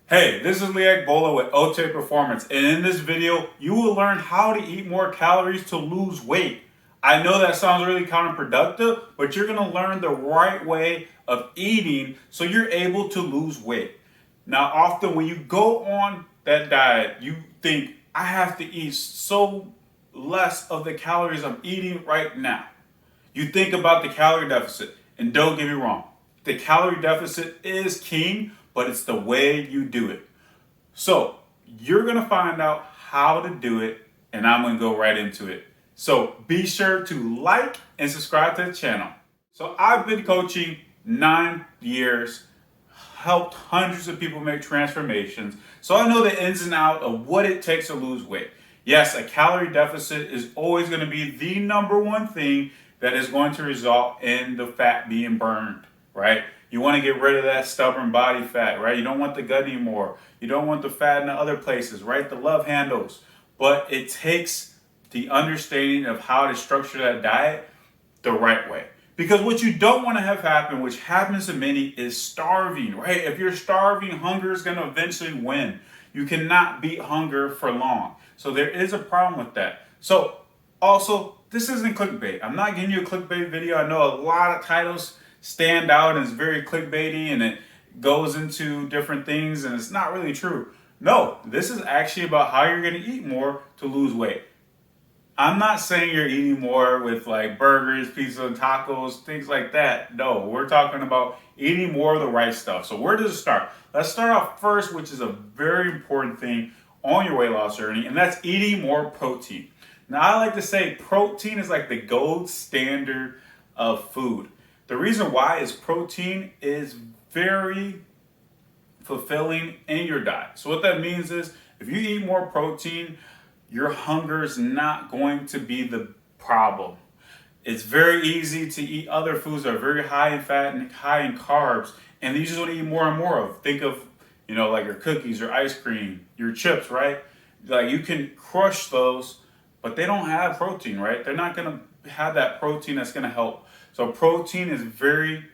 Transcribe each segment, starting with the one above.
Hey, this is Bola with LTAPerformance, and in this video, you will learn how to eat more calories to lose weight. I know that sounds really counterproductive, but you're going to learn the right way of eating so you're able to lose weight. Now, often when you go on that diet, you think, I have to eat so less of the calories I'm eating right now. You think about the calorie deficit, and don't get me wrong, the calorie deficit is king, but it's the way you do it. So you're gonna find out how to do it, and I'm gonna go right into it. So be sure to like and subscribe to the channel. So I've been coaching 9 years, helped hundreds of people make transformations. So I know the ins and outs of what it takes to lose weight. Yes, a calorie deficit is always going to be the number one thing that is going to result in the fat being burned, right? You want to get rid of that stubborn body fat, right? You don't want the gut anymore. You don't want the fat in the other places, right? The love handles. But it takes the understanding of how to structure that diet the right way. Because what you don't want to have happen, which happens to many, is starving, right? If you're starving, hunger is going to eventually win. You cannot beat hunger for long. So there is a problem with that. So also, this isn't clickbait. I'm not giving you a clickbait video. I know a lot of titles stand out and it's very clickbaity and it goes into different things and it's not really true. No, this is actually about how you're going to eat more to lose weight. I'm not saying you're eating more with like burgers, pizza, tacos, things like that. No, we're talking about eating more of the right stuff. So where does it start? Let's start off first, which is a very important thing on your weight loss journey, and that's eating more protein. Now, I like to say protein is like the gold standard of food. The reason why is protein is very fulfilling in your diet. So what that means is if you eat more protein, your hunger is not going to be the problem. It's very easy to eat other foods that are very high in fat and high in carbs, and you just want to eat more and more of. Think of, like your cookies, your ice cream, your chips, right? Like you can crush those, but they don't have protein, right? They're not going to have that protein that's going to help. So protein is very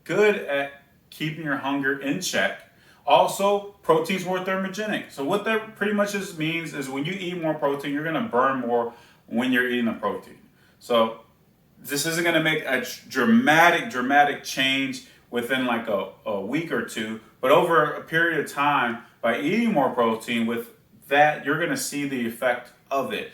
good at keeping your hunger in check. Also, protein is more thermogenic. So what that pretty much just means is when you eat more protein, you're going to burn more when you're eating the protein. So this isn't going to make a dramatic change within like a week or two. But over a period of time, by eating more protein, with that, you're going to see the effect of it.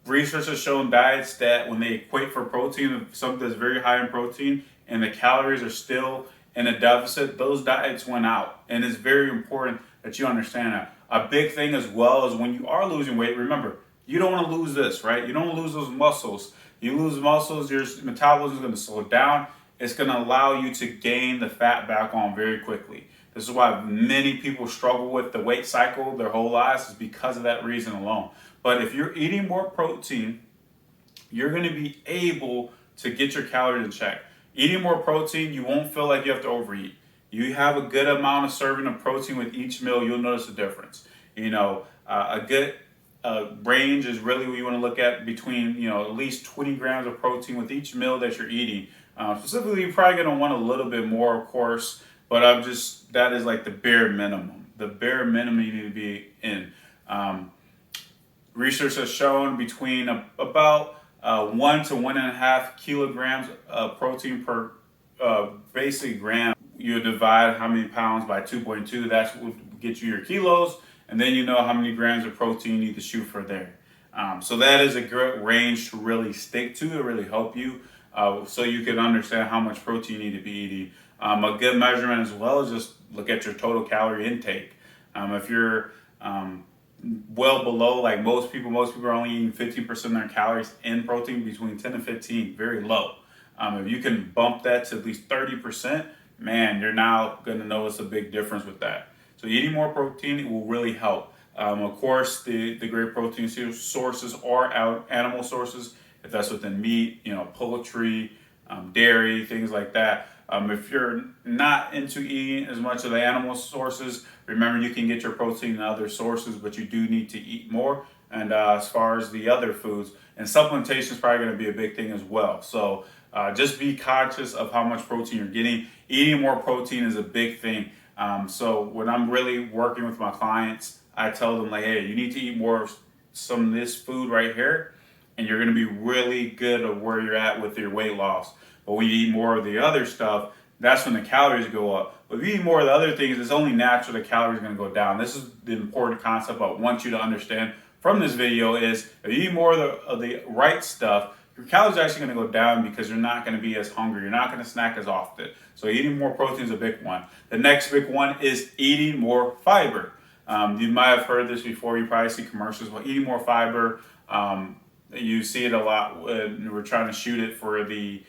Research has shown diets that when they equate for protein, something that's very high in protein, and the calories are still in a deficit, those diets went out. And it's very important that you understand that. A big thing as well is when you are losing weight, remember, you don't want to lose this, right? You don't want to lose those muscles. You lose muscles, your metabolism is going to slow down. It's going to allow you to gain the fat back on very quickly. This is why many people struggle with the weight cycle their whole lives, is because of that reason alone. But if you're eating more protein, you're going to be able to get your calories in check. Eating more protein, you won't feel like you have to overeat. You have a good amount of serving of protein with each meal, you'll notice a difference. A good range is really what you want to look at between, at least 20 grams of protein with each meal that you're eating. Specifically, you're probably going to want a little bit more, of course, but that is like the bare minimum. The bare minimum you need to be in. Research has shown between about 1 to 1.5 kilograms of protein per basic gram. You divide how many pounds by 2.2. That's what will get you your kilos, and then you know how many grams of protein you need to shoot for there. So that is a great range to really stick to really help you, so you can understand how much protein you need to be eating. A good measurement as well is just look at your total calorie intake. If you're well below, like most people are only eating 15% of their calories in protein, between 10 and 15, very low. If you can bump that to at least 30%, man, you're now going to notice a big difference with that. So eating more protein will really help. Of course, the great protein sources are animal sources, if that's within meat, poultry, dairy, things like that. If you're not into eating as much of the animal sources, remember you can get your protein in other sources, but you do need to eat more. And as far as the other foods, and supplementation is probably going to be a big thing as well. So just be conscious of how much protein you're getting. Eating more protein is a big thing. So when I'm really working with my clients, I tell them like, hey, you need to eat more of some of this food right here, and you're going to be really good at where you're at with your weight loss. But when you eat more of the other stuff, that's when the calories go up. But if you eat more of the other things, it's only natural the calories are going to go down. This is the important concept I want you to understand from this video is if you eat more of the right stuff, your calories are actually going to go down because you're not going to be as hungry. You're not going to snack as often. So eating more protein is a big one. The next big one is eating more fiber. You might have heard this before. You probably see commercials about eating more fiber. You see it a lot when we're trying to shoot it for the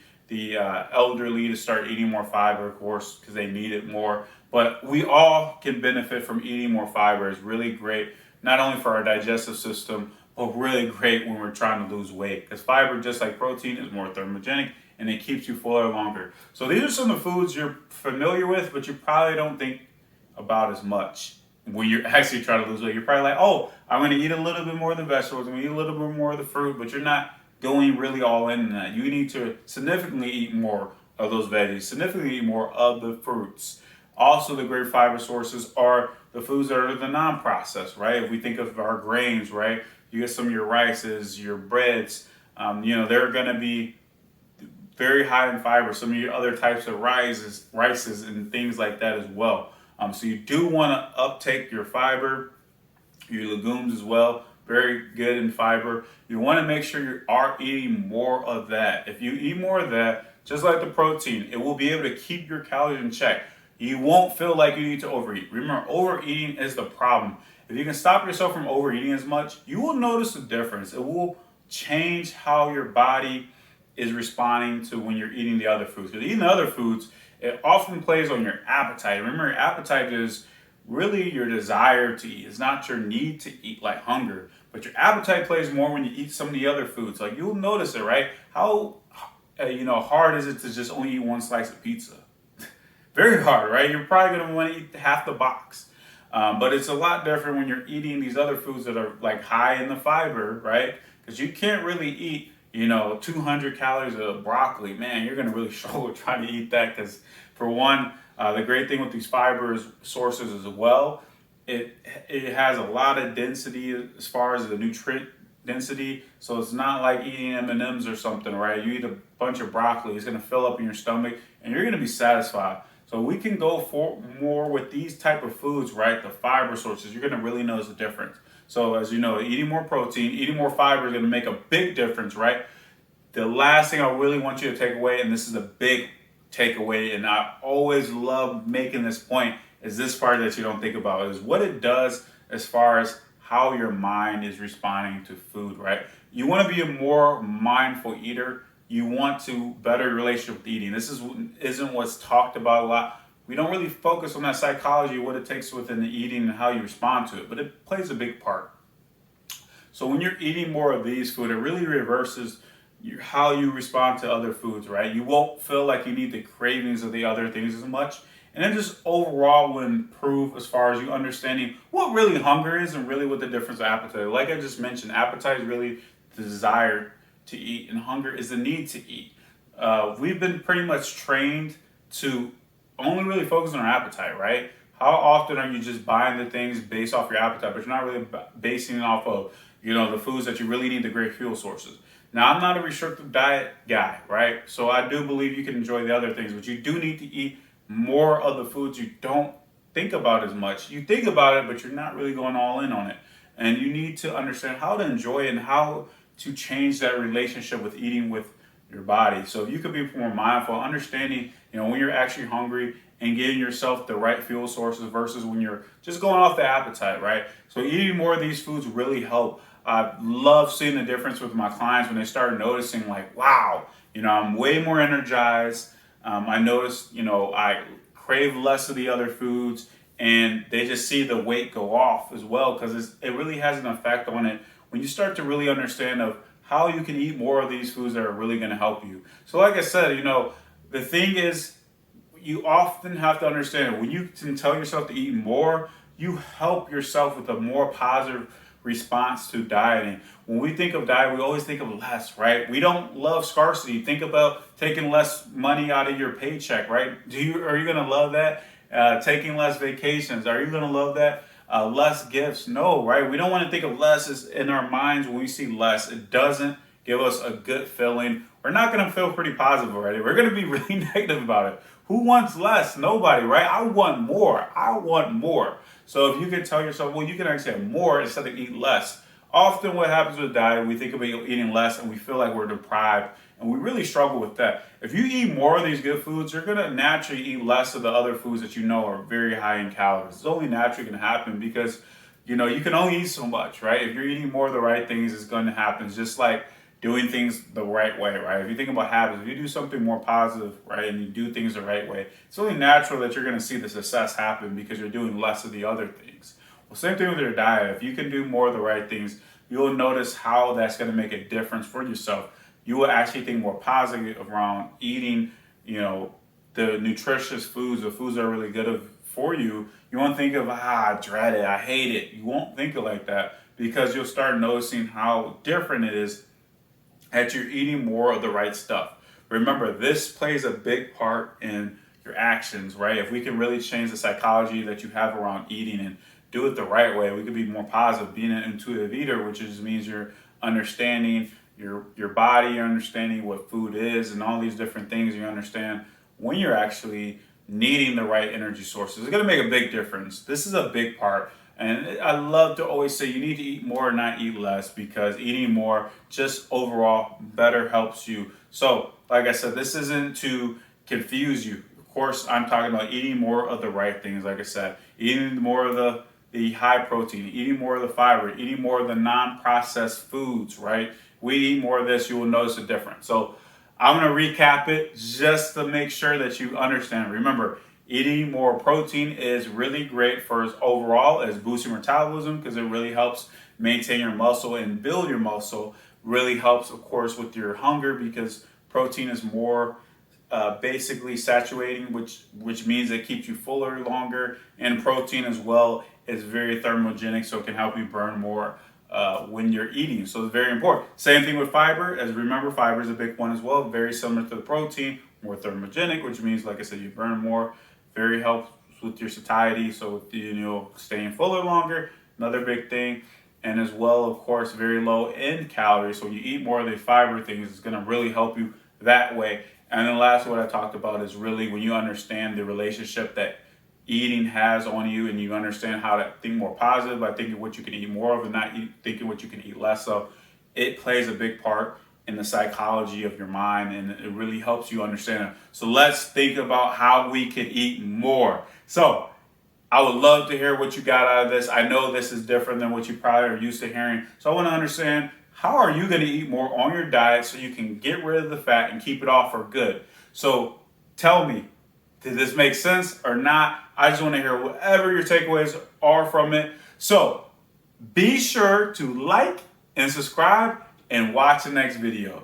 elderly to start eating more fiber, of course, because they need it more. But we all can benefit from eating more fiber. It's really great, not only for our digestive system, but really great when we're trying to lose weight. Because fiber, just like protein, is more thermogenic and it keeps you fuller longer. So these are some of the foods you're familiar with, but you probably don't think about as much when you're actually trying to lose weight. You're probably like, oh, I'm going to eat a little bit more of the vegetables, I'm going to eat a little bit more of the fruit, but you're not going really all in that. You need to significantly eat more of those veggies, significantly eat more of the fruits. Also, the great fiber sources are the foods that are the non-processed, right? If we think of our grains, right? You get some of your rices, your breads, they're going to be very high in fiber. Some of your other types of rices and things like that as well. So you do want to uptake your fiber, your legumes as well. Very good in fiber. You want to make sure you are eating more of that. If you eat more of that, just like the protein, it will be able to keep your calories in check. You won't feel like you need to overeat. Remember, overeating is the problem. If you can stop yourself from overeating as much, you will notice a difference. It will change how your body is responding to when you're eating the other foods. Because eating the other foods, it often plays on your appetite. Remember, your appetite is really your desire to eat. It's not your need to eat like hunger. But your appetite plays more when you eat some of the other foods. Like you'll notice it, right? How hard is it to just only eat one slice of pizza? Very hard, right? You're probably going to want to eat half the box. But it's a lot different when you're eating these other foods that are like high in the fiber, right? Because you can't really eat 200 calories of broccoli. Man, you're going to really struggle trying to eat that because, for one, the great thing with these fiber sources as well, it has a lot of density as far as the nutrient density. So it's not like eating M&Ms or something, right? You eat a bunch of broccoli, it's going to fill up in your stomach, and you're going to be satisfied. So we can go for more with these type of foods, right? The fiber sources, you're going to really notice the difference. So as you know, eating more protein, eating more fiber is going to make a big difference, right? The last thing I really want you to take away, and this is a big takeaway, and I always love making this point, is this part that you don't think about, is what it does as far as how your mind is responding to food, right? You want to be a more mindful eater. You want to better your relationship with eating. This isn't what's talked about a lot. We don't really focus on that psychology, what it takes within the eating and how you respond to it, but it plays a big part. So when you're eating more of these food, it really reverses how you respond to other foods, right? You won't feel like you need the cravings of the other things as much. And then just overall will improve as far as you understanding what really hunger is and really what the difference of appetite. Like I just mentioned, appetite is really the desire to eat and hunger is the need to eat. We've been pretty much trained to only really focus on our appetite, right? How often are you just buying the things based off your appetite, but you're not really basing it off of, the foods that you really need, the great fuel sources. Now, I'm not a restrictive diet guy, right? So I do believe you can enjoy the other things, but you do need to eat more of the foods you don't think about as much. You think about it, but you're not really going all in on it. And you need to understand how to enjoy it and how to change that relationship with eating with your body. So if you could be more mindful, understanding, when you're actually hungry and getting yourself the right fuel sources versus when you're just going off the appetite, right? So eating more of these foods really help. I love seeing the difference with my clients when they start noticing like, wow, I'm way more energized. I notice, I crave less of the other foods and they just see the weight go off as well because it really has an effect on it when you start to really understand of how you can eat more of these foods that are really going to help you. So like I said, the thing is you often have to understand when you can tell yourself to eat more, you help yourself with a more positive response to dieting. When we think of diet, we always think of less, right? We don't love scarcity. Think about taking less money out of your paycheck, right? Are you going to love that? Taking less vacations. Are you going to love that? Less gifts. No, right? We don't want to think of less as in our minds when we see less. It doesn't give us a good feeling. We're not going to feel pretty positive already. We're going to be really negative about it. Who wants less? Nobody, right? I want more. I want more. So if you can tell yourself, well, you can actually have more instead of eat less. Often what happens with diet, we think about eating less and we feel like we're deprived, and we really struggle with that. If you eat more of these good foods, you're going to naturally eat less of the other foods that you know are very high in calories. It's only naturally going to happen because, you can only eat so much, right? If you're eating more of the right things, it's going to happen. It's just like doing things the right way, right? If you think about habits, if you do something more positive, right, and you do things the right way, it's only natural that you're going to see the success happen because you're doing less of the other things. Well, same thing with your diet. If you can do more of the right things, you'll notice how that's going to make a difference for yourself. You will actually think more positive around eating, the nutritious foods, the foods that are really good for you. You won't think of, I dread it, I hate it. You won't think of like that because you'll start noticing how different it is that you're eating more of the right stuff. Remember, this plays a big part in your actions, right? If we can really change the psychology that you have around eating and do it the right way, we could be more positive. Being an intuitive eater, which just means you're understanding your body, you're understanding what food is and all these different things. You understand when you're actually needing the right energy sources. It's going to make a big difference. This is a big part. And I love to always say you need to eat more, not eat less, because eating more just overall better helps you. So, like I said, this isn't to confuse you. Of course, I'm talking about eating more of the right things, like I said. Eating more of the high protein, eating more of the fiber, eating more of the non-processed foods, right? We eat more of this, you will notice a difference. So I'm going to recap it just to make sure that you understand. Remember, eating more protein is really great for us overall as boosting metabolism because it really helps maintain your muscle and build your muscle. Really helps, of course, with your hunger because protein is more basically saturating, which means it keeps you fuller longer. And protein as well is very thermogenic, so it can help you burn more when you're eating. So it's very important. Same thing with fiber. As remember, fiber is a big one as well. Very similar to the protein, more thermogenic, which means, like I said, you burn more. Very helps with your satiety, so staying fuller longer. Another big thing. And as well, of course, very low in calories. So you eat more of the fiber things, it's going to really help you that way. And then last, what I talked about is really when you understand the relationship that eating has on you, and you understand how to think more positive by thinking what you can eat more of and not thinking what you can eat less of. It plays a big part in the psychology of your mind, and it really helps you understand it. So let's think about how we can eat more. So I would love to hear what you got out of this. I know this is different than what you probably are used to hearing. So I want to understand, how are you going to eat more on your diet so you can get rid of the fat and keep it off for good? So tell me, did this make sense or not? I just want to hear whatever your takeaways are from it. So be sure to like and subscribe and watch the next video.